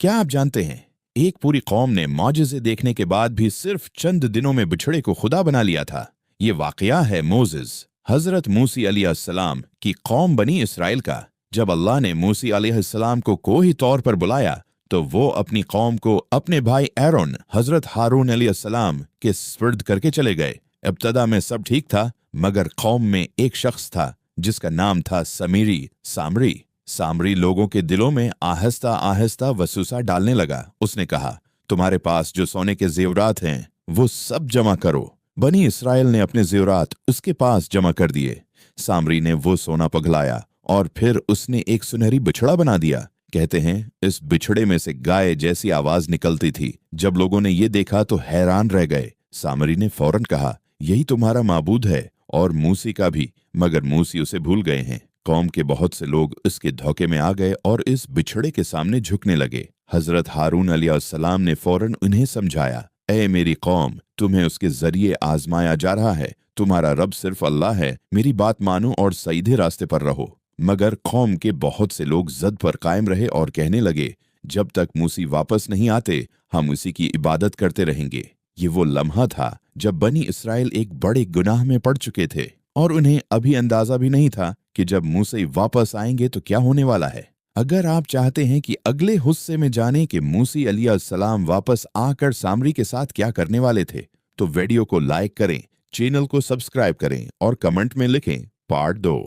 क्या आप जानते हैं, एक पूरी कौम ने मौजज़े देखने के बाद भी सिर्फ चंद दिनों में बछड़े को खुदा बना लिया था। ये वाकया है मोसेस हजरत मूसी अलैहिस्सलाम की कौम बनी इसराइल का। जब अल्लाह ने मूसी अलैहिस्सलाम को कोही तौर पर बुलाया तो वो अपनी कौम को अपने भाई एरोन हजरत हारून अलैहिस्सलाम के स्पर्द करके चले गए। इब्तदा में सब ठीक था, मगर कौम में एक शख्स था जिसका नाम था सामरी। सामरी लोगों के दिलों में आहिस्ता आहिस्ता वसूसा डालने लगा। उसने कहा, तुम्हारे पास जो सोने के जेवरात हैं वो सब जमा करो। बनी इसराइल ने अपने जेवरात उसके पास जमा कर दिए। सामरी ने वो सोना पगलाया और फिर उसने एक सुनहरी बिछड़ा बना दिया। कहते हैं इस बिछड़े में से गाय जैसी आवाज निकलती थी। जब लोगों ने ये देखा तो हैरान रह गए। सामरी ने फौरन कहा, यही तुम्हारा माबूद है और मूसी का भी, मगर मूसी उसे भूल गए हैं। कौम के बहुत से लोग इसके धोखे में आ गए और इस बिछड़े के सामने झुकने लगे। हजरत हारून अलैहिस्सलाम ने फौरन उन्हें समझाया, ऐ मेरी कौम, तुम्हें उसके जरिए आजमाया जा रहा है। तुम्हारा रब सिर्फ अल्लाह है। मेरी बात मानो और सीधे रास्ते पर रहो। मगर कौम के बहुत से लोग जद पर कायम रहे और कहने लगे, जब तक मूसी वापस नहीं आते हम उसी की इबादत करते रहेंगे। ये वो लम्हा था जब बनी इसराइल एक बड़े गुनाह में पड़ चुके थे और उन्हें अभी अंदाजा भी नहीं था कि जब मूसा वापस आएंगे तो क्या होने वाला है। अगर आप चाहते हैं कि अगले हिस्से में जाने कि मूसा अलैहिस्सलाम वापस आकर सामरी के साथ क्या करने वाले थे, तो वीडियो को लाइक करें, चैनल को सब्सक्राइब करें और कमेंट में लिखें पार्ट 2।